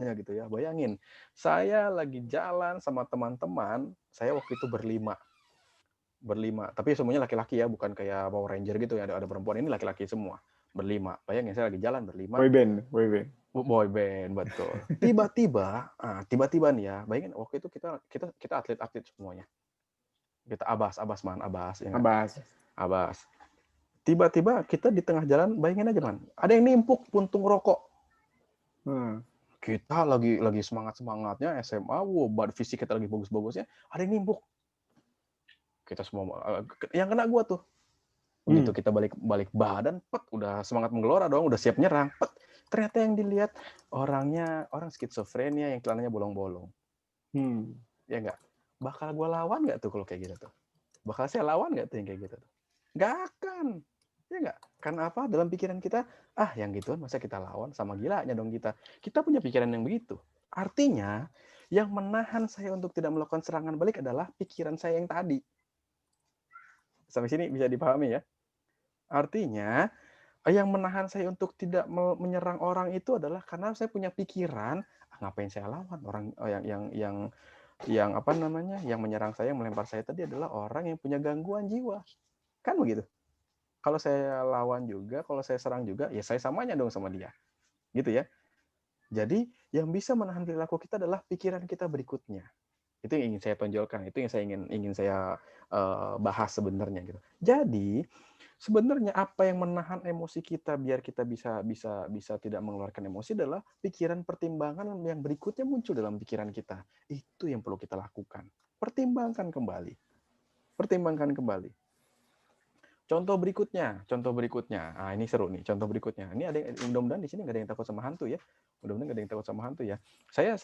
Ya gitu ya. Bayangin, saya lagi jalan sama teman-teman, saya waktu itu berlima. Tapi semuanya laki-laki ya, bukan kayak Power Ranger gitu ya. Ada perempuan, ini laki-laki semua. Berlima. Bayangin saya lagi jalan berlima, Boyband, boyband. boy band betul. Tiba-tiba nih ya, bayangin waktu itu kita atlet-atlet semuanya. Kita Abas, ya nggak? Abbas. Abas. Tiba-tiba kita di tengah jalan, bayangin aja man, ada yang nimpuk puntung rokok. Hmm. Kita lagi semangat-semangatnya SMA, wow, fisik kita lagi bagus-bagusnya, ada yang nimpuk. Kita semua yang kena gua tuh. Begitu kita balik badan, pet, udah semangat menggelora dong, udah siap nyerang, pet. Ternyata yang dilihat orang skizofrenia yang celananya bolong-bolong. Ya nggak? Bakal gua lawan nggak tuh kalau kayak gitu tuh? Bakal saya lawan nggak tuh yang kayak gitu tuh? Nggak akan. Ya nggak? Karena apa? Dalam pikiran kita, yang gituan masa kita lawan? Sama gilanya dong kita. Kita punya pikiran yang begitu. Artinya, yang menahan saya untuk tidak melakukan serangan balik adalah pikiran saya yang tadi. Sampai sini bisa dipahami ya? Artinya, yang menahan saya untuk tidak menyerang orang itu adalah karena saya punya pikiran, ngapain saya lawan orang yang apa namanya, yang menyerang saya, yang melempar saya tadi adalah orang yang punya gangguan jiwa. Kan begitu. Kalau saya lawan juga, kalau saya serang juga, ya saya samanya dong sama dia. Gitu ya. Jadi, yang bisa menahan perilaku kita adalah pikiran kita berikutnya. Itu yang ingin saya tonjolkan, itu yang saya ingin saya bahas sebenarnya gitu. Jadi, sebenarnya apa yang menahan emosi kita biar kita bisa tidak mengeluarkan emosi adalah pikiran pertimbangan yang berikutnya muncul dalam pikiran kita. Itu yang perlu kita lakukan. Pertimbangkan kembali. Pertimbangkan kembali. Contoh berikutnya. Nah, ini seru nih. Contoh berikutnya. Ini ada yang, mudah-mudahan di sini nggak ada yang takut sama hantu ya. Mudah-mudahan nggak ada yang takut sama hantu ya. Saya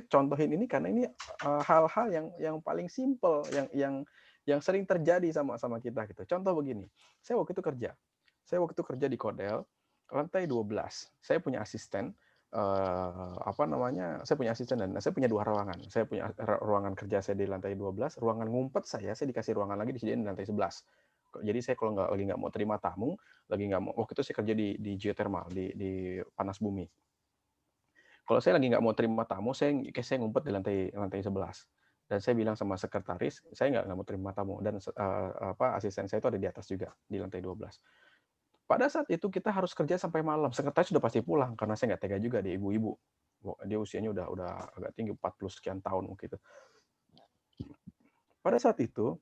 contohin ini karena ini hal-hal yang paling simple, yang sering terjadi sama kita gitu. Contoh begini. Saya waktu itu kerja di Kodel, lantai 12. Saya punya asisten, saya punya asisten dan saya punya 2 ruangan. Saya punya ruangan kerja saya di lantai 12, ruangan ngumpet saya dikasih ruangan lagi disediain di lantai 11. Jadi saya kalau lagi nggak mau terima tamu, waktu itu saya kerja di geothermal, di panas bumi. Kalau saya lagi nggak mau terima tamu, saya ngumpet di lantai 11. Dan saya bilang sama sekretaris, saya nggak mau terima tamu. Dan asisten saya itu ada di atas juga, di lantai 12. Pada saat itu kita harus kerja sampai malam. Sekretaris sudah pasti pulang, karena saya nggak tega juga di ibu-ibu. Dia usianya udah agak tinggi, 40 sekian tahun gitu. Pada saat itu,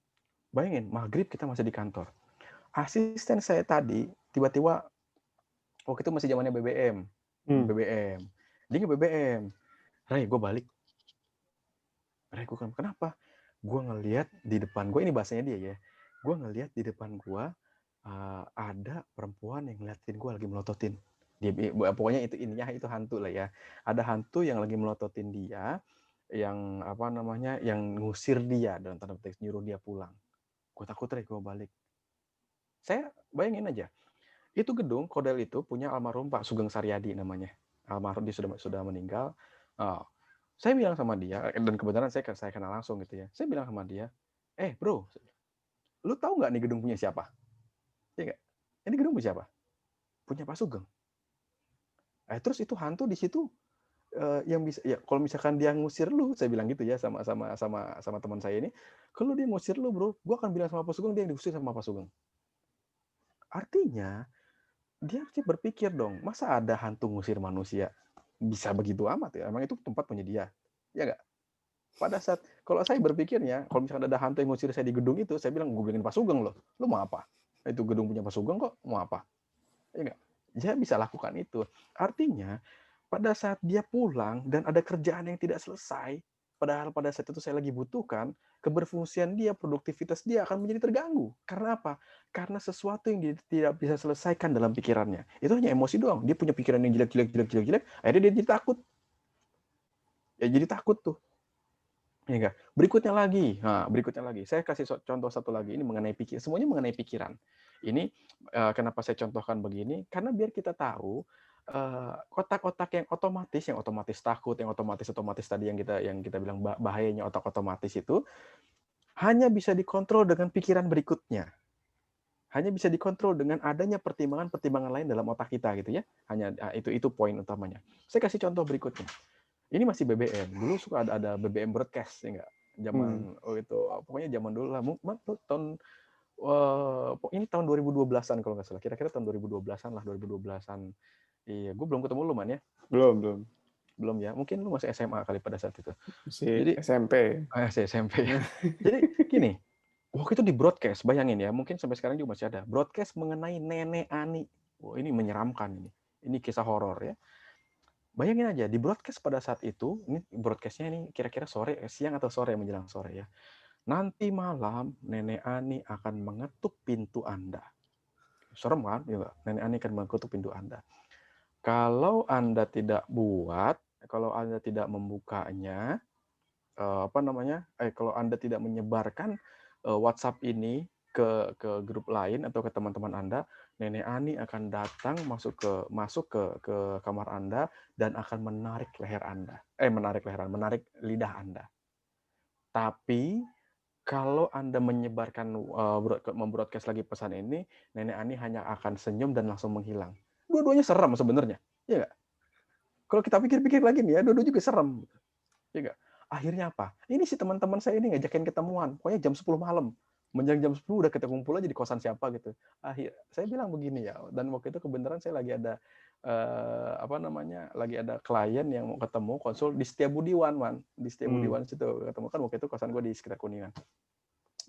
bayangin, maghrib kita masih di kantor. Asisten saya tadi, tiba-tiba, waktu itu masih zamannya BBM. Dia nge-BBM. Ray, gue balik. Ray, gue kenapa? Gue ngelihat di depan gue, ini bahasanya dia ya. Gue ngelihat di depan gue, ada perempuan yang ngeliatin gue lagi melototin. Pokoknya itu hantu lah ya. Ada hantu yang lagi melototin dia, yang ngusir dia, dalam tanda petik nyuruh dia pulang. Gue takut, Ray, gue balik. Saya bayangin aja, itu gedung Kodel itu punya almarhum Pak Sugeng Saryadi namanya. Almarhum, dia sudah meninggal. Saya bilang sama dia, dan kebetulan saya kenal langsung gitu ya. Saya bilang sama dia, bro, lu tahu nggak nih gedung punya siapa? Ya nggak? Ini gedung punya siapa? Punya Pak Sugeng. Terus itu hantu di situ yang bisa, ya kalau misalkan dia ngusir lu, saya bilang gitu ya sama teman saya ini, kalau dia ngusir lu bro, gue akan bilang sama Pak Sugeng, dia yang diusir sama Pak Sugeng. Artinya dia harus berpikir dong, masa ada hantu ngusir manusia bisa begitu amat ya? Emang itu tempat punya dia, ya nggak? Pada saat kalau saya berpikirnya, kalau misalkan ada hantu yang ngusir saya di gedung itu, saya bilang, gue bilangin Pak Sugeng loh, lu mau apa? Itu gedung punya Pak Sugeng kok, mau apa? Ya nggak? Dia bisa lakukan itu. Artinya pada saat dia pulang dan ada kerjaan yang tidak selesai, padahal pada saat itu saya lagi butuhkan, keberfungsian dia, produktivitas dia akan menjadi terganggu. Karena apa? Karena sesuatu yang dia tidak bisa selesaikan dalam pikirannya. Itu hanya emosi doang. Dia punya pikiran yang jelek, akhirnya dia jadi takut. Ya jadi takut tuh. Ya enggak? Berikutnya lagi. Saya kasih contoh satu lagi, ini mengenai pikiran. Semuanya mengenai pikiran. Ini kenapa saya contohkan begini? Karena biar kita tahu kotak-kotak yang otomatis takut, yang otomatis tadi yang kita bilang bahayanya otak otomatis itu hanya bisa dikontrol dengan pikiran berikutnya. Hanya bisa dikontrol dengan adanya pertimbangan lain dalam otak kita gitu ya. Hanya itu poin utamanya. Saya kasih contoh berikutnya. Ini masih BBM. Dulu suka ada BBM broadcast ya enggak? Zaman itu pokoknya zaman dulu lah. Tahun ini tahun 2012-an kalau nggak salah. Kira-kira tahun 2012-an lah, 2012-an. Iya, gue belum ketemu lu man ya. Belum ya. Mungkin lu masih SMA kali pada saat itu. Masih Jadi SMP. masih SMP. Jadi gini, waktu itu di broadcast, bayangin ya, mungkin sampai sekarang juga masih ada broadcast mengenai Nenek Ani. Wah, ini menyeramkan ini. Ini kisah horor ya. Bayangin aja di broadcast pada saat itu, ini broadcastnya ini kira-kira sore, siang atau sore menjelang sore ya. Nanti malam Nenek Ani akan mengetuk pintu Anda. Serem kan? Ya, Nenek Ani akan mengetuk pintu Anda. Kalau Anda tidak kalau Anda tidak membukanya, kalau Anda tidak menyebarkan WhatsApp ini ke grup lain atau ke teman-teman Anda, Nenek Ani akan datang masuk ke kamar Anda dan akan menarik lidah Anda. Tapi kalau Anda membroadcast lagi pesan ini, Nenek Ani hanya akan senyum dan langsung menghilang. Dua-duanya serem sebenarnya, ya nggak? Kalau kita pikir-pikir lagi nih ya, dua-duanya juga serem, ya nggak? Akhirnya apa? Ini si teman-teman saya ini ngajakin ketemuan, pokoknya jam 10 malam. Menjelang jam 10 udah kita kumpul aja di kosan siapa gitu. Saya bilang begini ya, dan waktu itu kebenaran saya lagi ada lagi ada klien yang mau ketemu konsul di Setiabudiwan, man. Di Setiabudiwan situ ketemu kan waktu itu kosan gue di sekitar Kuningan.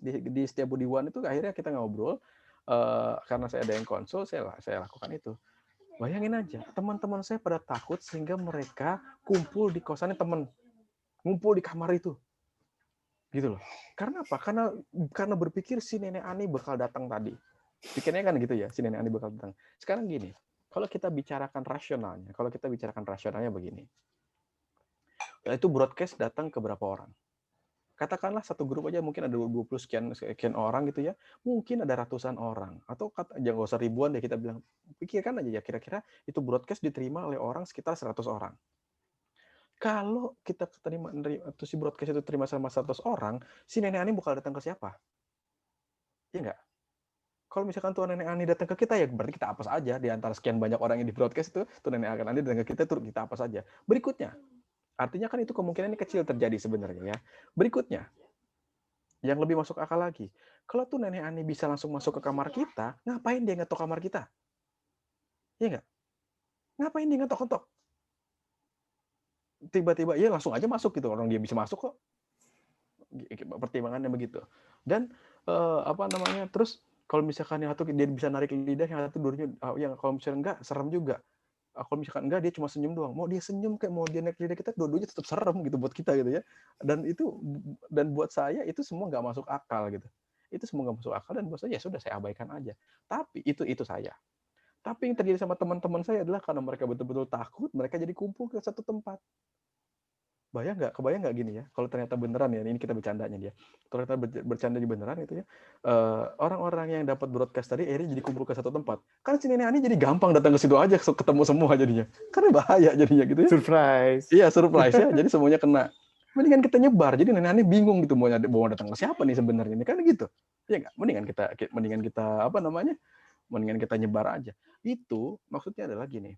Di Setiabudiwan itu akhirnya kita ngobrol karena saya ada yang konsul, saya lakukan itu. Bayangin aja, teman-teman saya pada takut sehingga mereka kumpul di kosannya teman. Ngumpul di kamar itu. Gitu loh. Karena apa? Karena berpikir si Nenek Ani bakal datang tadi. Pikirnya kan gitu ya, si Nenek Ani bakal datang. Sekarang gini, kalau kita bicarakan rasionalnya begini. Itu broadcast datang ke berapa orang? Katakanlah satu grup aja mungkin ada 20 sekian orang gitu ya. Mungkin ada ratusan orang. Atau jangan usah ribuan deh kita bilang. Pikirkan aja ya, kira-kira itu broadcast diterima oleh orang sekitar 100 orang. Kalau kita si broadcast itu terima sama 100 orang, si Nenek Ani bakal datang ke siapa? Iya nggak? Kalau misalkan tuh Nenek Ani datang ke kita, ya berarti kita apes aja. Di antara sekian banyak orang yang di broadcast itu, tuh Nenek Ani datang ke kita, tuh kita apes aja. Berikutnya, artinya kan itu kemungkinan ini kecil terjadi sebenarnya ya. Berikutnya, yang lebih masuk akal lagi, kalau tuh Nenek Ani bisa langsung masuk ke kamar kita, ngapain dia ngetok kamar kita? Iya nggak? Ngapain dia ngetok-ngetok? Tiba-tiba, ya langsung aja masuk gitu. Orang dia bisa masuk kok. Pertimbangannya begitu. Dan terus kalau misalkan yang satu dia bisa narik lidah, yang satu dulunya yang kalau misalnya enggak serem juga. Kalau misalkan enggak dia cuma senyum doang. Mau dia senyum kayak mau dia narik lidah kita, dua-duanya tetap serem gitu buat kita gitu ya. Dan buat saya itu semua nggak masuk akal gitu. Itu semua nggak masuk akal dan buat saya ya sudah saya abaikan aja. Tapi itu saya. Tapi yang terjadi sama teman-teman saya adalah karena mereka betul-betul takut, mereka jadi kumpul ke satu tempat. Kebayang nggak gini ya, kalau ternyata beneran ya, ini kita bercandanya dia. Kalau ternyata bercanda beneran itu ya, orang-orang yang dapat broadcast tadi akhirnya jadi kumpul ke satu tempat. Kan si Nenek Ani jadi gampang datang ke situ aja, ketemu semua jadinya. Karena bahaya jadinya gitu ya. Surprise. Iya, surprise ya, jadi semuanya kena. Mendingan kita nyebar, jadi Nenek Ani bingung gitu mau datang ke siapa nih sebenarnya ini kan gitu. Ya nggak, mendingan kita nyebar aja. Itu maksudnya adalah gini.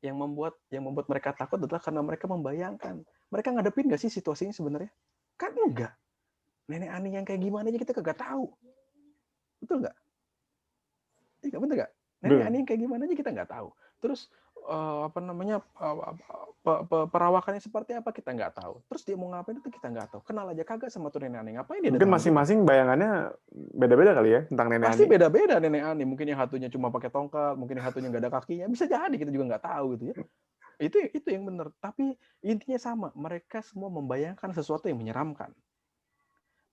Yang membuat mereka takut adalah karena mereka membayangkan. Mereka ngadepin nggak sih situasinya sebenarnya? Kan enggak. Nenek Ani yang kayak gimana aja kita kagak tahu. Betul nggak? Iya, betul nggak? Nenek Ani yang kayak gimana aja kita nggak tahu. Terus perawakannya seperti apa kita nggak tahu. Terus dia mau ngapain itu kita nggak tahu. Kenal aja kagak sama tuh Nenek Ani. Ngapain dia? Mungkin masing-masing bayangannya beda-beda kali ya tentang Nenek Ani. Pasti beda-beda Nenek Ani. Mungkin yang satunya cuma pakai tongkat, mungkin yang satunya nggak ada kakinya. Bisa jadi kita juga nggak tahu gitu ya. Itu yang benar. Tapi intinya sama. Mereka semua membayangkan sesuatu yang menyeramkan.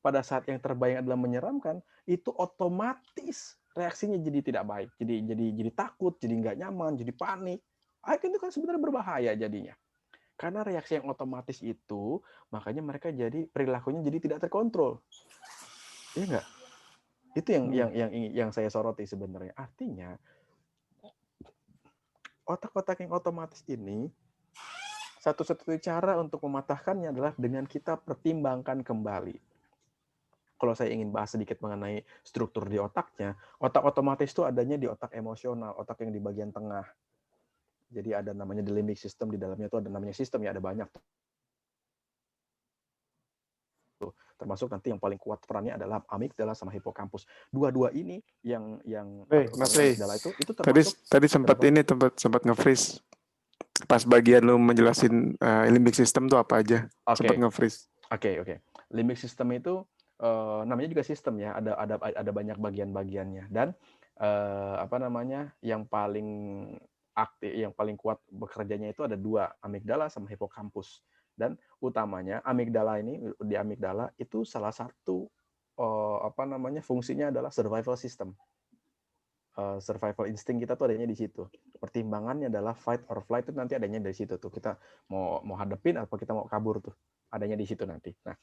Pada saat yang terbayang adalah menyeramkan, itu otomatis reaksinya jadi tidak baik. Jadi takut, jadi nggak nyaman, jadi panik. Itu kan sebenarnya berbahaya jadinya. Karena reaksi yang otomatis itu, makanya mereka jadi perilakunya jadi tidak terkontrol. Iya nggak? Itu yang saya soroti sebenarnya. Artinya otak-otak yang otomatis ini satu-satunya cara untuk mematahkannya adalah dengan kita pertimbangkan kembali. Kalau saya ingin bahas sedikit mengenai struktur di otaknya, otak otomatis itu adanya di otak emosional, otak yang di bagian tengah. Jadi ada namanya the limbic system, di dalamnya itu ada namanya sistem ya, ada banyak tuh. Termasuk nanti yang paling kuat perannya adalah amigdala sama hippocampus. Dua-dua ini yang Mas utamanya Rey, amigdala itu tadi termasuk tadi sempat kenapa? ini sempat nge-freeze pas bagian lu menjelasin limbic system tuh apa aja. Sempat Oke. nge-freeze. Oke. Limbic system itu namanya juga sistem ya, ada banyak bagian-bagiannya, dan apa namanya, yang paling aktif, yang paling kuat bekerjanya itu ada dua, amigdala sama hippocampus. Dan utamanya amigdala ini, di amigdala itu salah satu apa namanya, fungsinya adalah survival system. Survival instinct kita tuh adanya di situ. Pertimbangannya adalah fight or flight, itu nanti adanya dari situ tuh. Kita mau hadepin apa kita mau kabur tuh, adanya di situ nanti. Nah,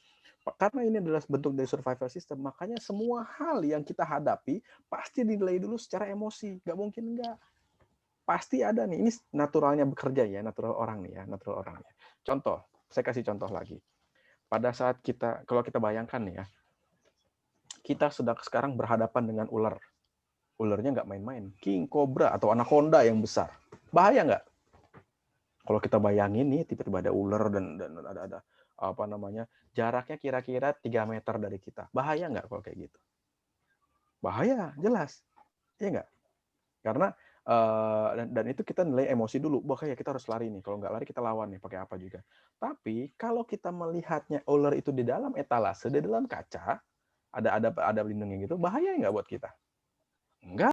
karena ini adalah bentuk dari survival system, makanya semua hal yang kita hadapi pasti dinilai dulu secara emosi. Nggak mungkin nggak. Pasti ada nih. Ini naturalnya bekerja ya, natural orang nih ya, natural orangnya. Contoh, saya kasih contoh lagi. Pada saat kalau kita bayangkan nih ya, kita sedang sekarang berhadapan dengan ular. Ularnya nggak main-main, king cobra atau anaconda yang besar. Bahaya nggak? Kalau kita bayangin nih, tiba-tiba ada ular dan ada apa namanya, jaraknya kira-kira 3 meter dari kita. Bahaya nggak kalau kayak gitu? Bahaya, jelas. Iya nggak? Karena dan itu kita nilai emosi dulu. Bahaya, kita harus lari nih. Kalau nggak lari kita lawan nih, pakai apa juga. Tapi kalau kita melihatnya ular itu di dalam etalase, di dalam kaca, ada pelindungnya gitu, bahaya nggak buat kita? Enggak.